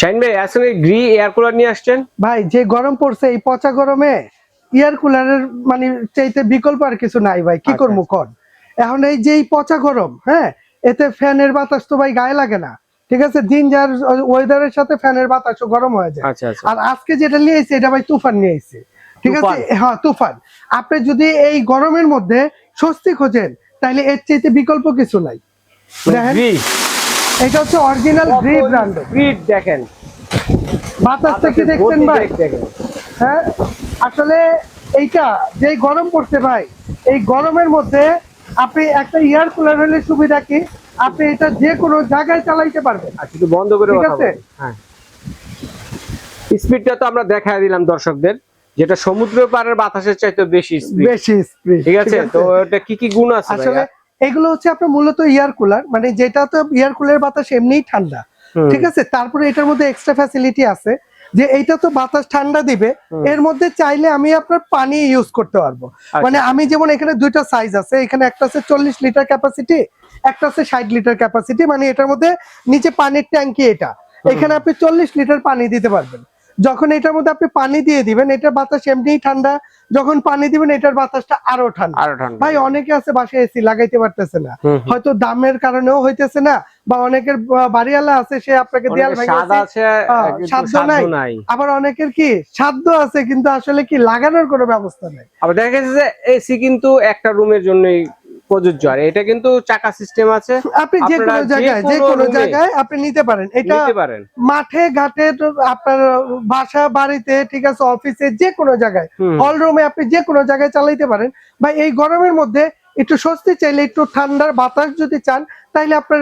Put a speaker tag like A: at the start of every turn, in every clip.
A: Shine ভাই আসলে Gree air cooler নিয়ে আসছেন
B: ভাই, যে গরম পড়ছে এই পচা গরমে এয়ার কুলারের মানে চাইতে বিকল্প আর কিছু নাই ভাই, কি করবো কোন। এখন এই যে পচা গরম, হ্যাঁ, এতে ফ্যানের বাতাস তো ভাই গায়ে লাগে না, ঠিক আছে, দিন যার ওয়েদারের সাথে ফ্যানের বাতাসও গরম হয়ে যায়। আর আজকে যেটা নিয়ে এসেছে এটা ভাই তুফান নিয়ে এসেছে, ঠিক আছে, হ্যাঁ তুফান। আপনি যদি এই গরমের মধ্যে স্বস্তি খোঁজেন তাহলে এর চাইতে বিকল্প কিছু নাই। দেখেন এটা হচ্ছে অরিজিনাল গ্রি ব্র্যান্ডের।
A: দেখেন
B: বাতাসটা কি দেখছেন ভাই? হ্যাঁ, আসলে এইটা যে গরম পড়ছে ভাই, এই গরমের মধ্যে আপনি একটা এয়ার কুলার হলে সুবিধা কি, আপনি এটা যে কোনো জায়গায় চালাইতে পারবেন।
A: একটু বন্ধ করে কথা বলুন। হ্যাঁ, স্পিডটা তো আমরা দেখায় দিলাম দর্শকদের, যেটা সমুদ্র পাড়ের বাতাসের চাইতে বেশি স্পিড। ঠিক আছে, তো এটা কি কি গুণ আছে
B: আসলে এগুলো হচ্ছে আপনার মূলত এয়ার কুলার, মানে যেটা তো এয়ার কুলারের বাতাস এমনিই ঠান্ডা, ঠিক আছে, তারপরে এটার মধ্যে এক্সট্রা ফ্যাসিলিটি আছে যে এইটা তো বাতাস ঠান্ডা দিবে, এর মধ্যে চাইলে আমি আপনার পানি ইউজ করতে পারবো। মানে আমি যেমন এখানে দুইটা সাইজ আছে, এখানে একটা আছে 40 লিটার ক্যাপাসিটি, একটা আছে 60 লিটার ক্যাপাসিটি, মানে এটার মধ্যে নিচে পানির ট্যাঙ্কি, এটা এখানে আপনি 40 লিটার পানি দিতে পারবেন। যখন এটার মধ্যে আপনি পানি দিয়ে দিবেন, এটার বাতাস এমনিই ঠান্ডা, যখন পানি দিবেন এটার বাতাসটা আরো ঠান্ডা। ভাই অনেকে আছে বাসায় এসি লাগাইতে পারতেছে না, হয়তো দামের কারণেও হইতেছে না, বা অনেকের বাড়িওয়ালা আছে সে আপনাকে দেয়াল সাধ্য নাই, আবার অনেকের কি সাধ্য আছে কিন্তু আসলে কি লাগানোর কোনো ব্যবস্থা নাই।
A: আবার দেখা গেছে যে এসি কিন্তু একটা রুমের জন্যই প্রযোজ্য, আর এটা কিন্তু চাকা সিস্টেম আছে,
B: আপনি যে কোনো জায়গায় আপনি নিতে পারেন। এটা মাঠে ঘাটে, আপনার বাসা বাড়িতে, ঠিক আছে, অফিসে, যে কোনো জায়গায়, হল রুমে আপনি যে কোনো জায়গায় চালাইতে পারেন। বা এই গরমের মধ্যে একটু স্বস্তি চাইলে, একটু ঠান্ডার বাতাস যদি চান, তাহলে আপনার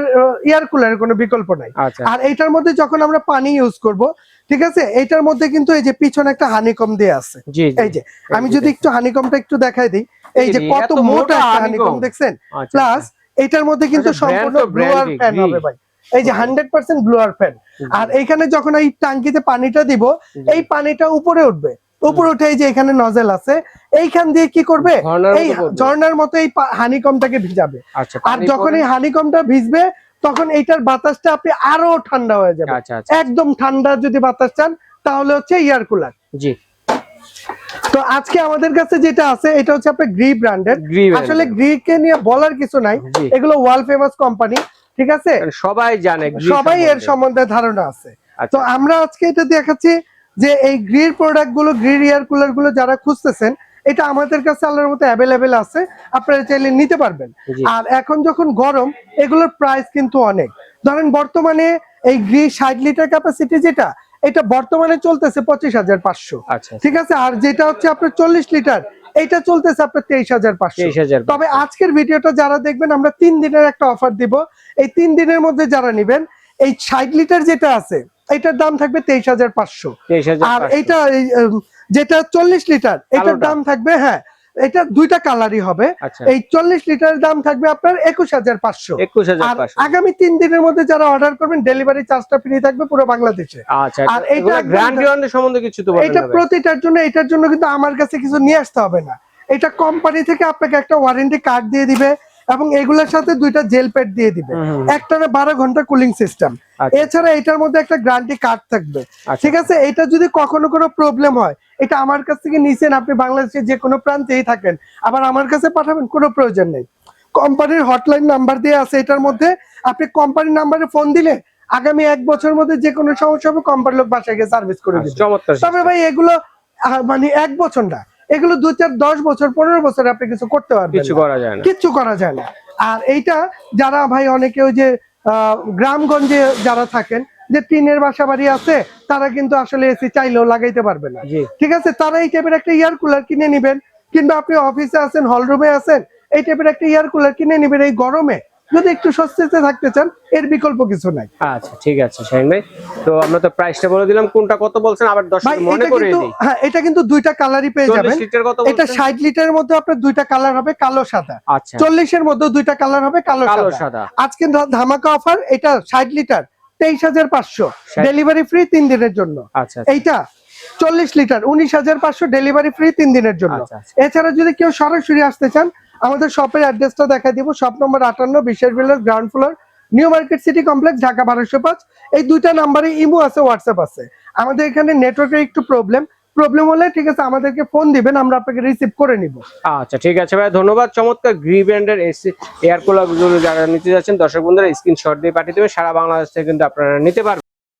B: এয়ার কুলারের কোনো বিকল্প নাই। আর এইটার মধ্যে যখন আমরা পানি ইউজ করব, ঠিক আছে, এইটার মধ্যে কিন্তু এই যে পিছনে একটা হানিকম দেয়া আছে, এই যে আমি যদি একটু হানিকমটা একটু দেখাই দিই, এই যে কত মোটা একটা হানিকম দেখছেন, প্লাস এটার মধ্যে কিন্তু সম্পূর্ণ ব্লোয়ার ফ্যান হবে ভাই, এই যে 100% ব্লোয়ার ফ্যান। আর এইখানে যখন এই ট্যাঙ্কিতে পানিটা দিব, এই পানিটা উপরে উঠবে, উপরে উঠে যে এখানে নজেল আছে, এইখান দিয়ে কি করবে, এই ঝর্ণার মতো এই হানিকমটাকে ভিজাবে। আর যখন এই হানিকমটা ভিজবে, তখন এইটার বাতাসটা আপনি আরো ঠান্ডা হয়ে যাবে। একদম ঠান্ডা যদি বাতাস চান তাহলে হচ্ছে এয়ার কুলার। জি, তো আজকে আমাদের কাছে যেটা আছে এটা হচ্ছে আপনার গ্রি ব্র্যান্ডের। আসলে গ্রি কে নিয়ে বলার কিছু নাই, এগুলো ওয়ার্ল্ড ফেমাস কোম্পানি, ঠিক আছে, সবাই জানে, সবাই এর সম্বন্ধে ধারণা আছে। তো আমরা আজকে এটা দেখাচ্ছি যে এই গ্রির প্রোডাক্ট গুলো, গ্রির এয়ার কুলার গুলো যারা খুঁজতেছেন, এটা আমাদের কাছে আল্লাহর মতো অ্যাভেলেবেল আছে, আপনারা চাইলে নিতে পারবেন। আর এখন যখন গরম, এগুলোর প্রাইস কিন্তু অনেক। ধরেন বর্তমানে এই গ্রি 60 লিটার ক্যাপাসিটি যেটা, এটা বর্তমানে চলতেছে 25,500, ঠিক আছে। আর যেটা হচ্ছে আপনার 40 লিটার, এটা চলতেছে আপনার 23,500। তবে আজকের ভিডিওটা যারা দেখবেন, আমরা 3 দিনের একটা অফার দিব। এই 3 দিনের মধ্যে যারা নেবেন, এই 60 লিটার যেটা আছে এটার দাম থাকবে 23,500, আর এইটা যেটা 40 লিটার এটার দাম থাকবে, হ্যাঁ, এটা দুইটা কালারই হবে। এই 40 লিটারের দাম থাকবে আপনার 21,500। আর আগামী 3 দিনের মধ্যে যারা অর্ডার করবেন, ডেলিভারি চার্জটা ফ্রি থাকবে পুরো বাংলাদেশে। আর এটা গ্যারান্টি সম্বন্ধে কিছু তো বলবেন? এটা প্রতিটার জন্য, এটার জন্য কিন্তু আমার কাছে কিছু নিয়ে আসতে হবে না, এটা কোম্পানি থেকে আপনাকে একটা ওয়ারেন্টি কার্ড দিয়ে দিবে, এবং এগুলোর সাথে দুইটা জেল প্যাড দিয়ে দিবে, একটানা 12 ঘন্টা কুলিং সিস্টেম। এছাড়া এটার মধ্যে একটা গ্যারান্টি কার্ড থাকবে, ঠিক আছে। এটা যদি কখনো কোনো প্রবলেম হয়, এটা আমার কাছ থেকে নিছেন, আপনি বাংলাদেশের যে কোনো প্রান্তেই থাকেন, আবার আমার কাছে পাঠাবেন, কোনো প্রয়োজন নেই। কোম্পানির হটলাইন নাম্বার দিয়ে আছে এটার মধ্যে, আপনি কোম্পানির নাম্বারে ফোন দিলে আগামী 1 বছরের মধ্যে যে কোনো সমস্যা হবে, কোম্পানির লোক বাসায় গিয়ে সার্ভিস করে দিবে। তবে ভাই এগুলো মানে 1 বছর না, এগুলো 2, 4, 10 বছর, 15 বছর আপনি কিছু করতে পারবেন, কিছু করা যায় না। আর এইটা যারা ভাই অনেকে ওই যে গ্রামগঞ্জে যারা থাকেন, যে টিনের বাসা বাড়ি আছে, তারা কিন্তু আসলে এসি চাইলেও লাগাইতে পারবে না, ঠিক আছে, তারা এই টাইপের একটা এয়ার কুলার কিনে নিবেন। কিংবা আপনি অফিসে আছেন, হল রুমে আছেন, এই টাইপের একটা এয়ার কুলার কিনে নিবেন। এই গরমে যদি একটু স্বস্তিতে থাকতে চান, এর বিকল্প কিছু নাই। আচ্ছা, ঠিক আছে শাহিন ভাই, তো আমরা তো প্রাইসটা বলে দিলাম, কোনটা কত বলছেন আবার দর্শক মনে করে দিই। হ্যাঁ, এটা কিন্তু দুইটা কালারই পেয়ে যাবেন। এটা 60 লিটারের মধ্যে আপনার দুইটা কালার হবে, কালো সাদা। 40 এর মধ্যে দুইটা কালার হবে, কালো সাদা। আজকে ধামাকা অফার, এটা 60 লিটার 23,500, ডেলিভারি ফ্রি 3 দিনের জন্য। এইটা 40 লিটার 19,500, ডেলিভারি ফ্রি 3 দিনের জন্য। এছাড়া যদি কেউ সরাসরি আসতে চান, আমাদের শপের অ্যাড্রেসটা দেখা দিব। শপ নম্বর 58, বিশেষ বিলাস, ground floor, new market city complex, Dhaka 1205। এই দুইটা নাম্বারে ইমো আছে, হোয়াটসঅ্যাপ আছে। আমাদের এখানে নেটওয়ার্কের একটু প্রবলেম হলে ঠিক আছে আমাদেরকে ফোন দিবেন, আমরা আপনাকে রিসিভ করে নিব।
A: আচ্ছা ঠিক আছে ভাই, ধন্যবাদ। চমৎকার গ্রি ব্র্যান্ডের এসি এয়ার কুলার গুলো যারা নিতে যাচ্ছেন দর্শক বন্ধুরা স্ক্রিনশট দিয়ে পাঠিয়ে দেবেন, সারা বাংলাদেশ থেকে কিন্তু আপনারা নিতে পারবেন।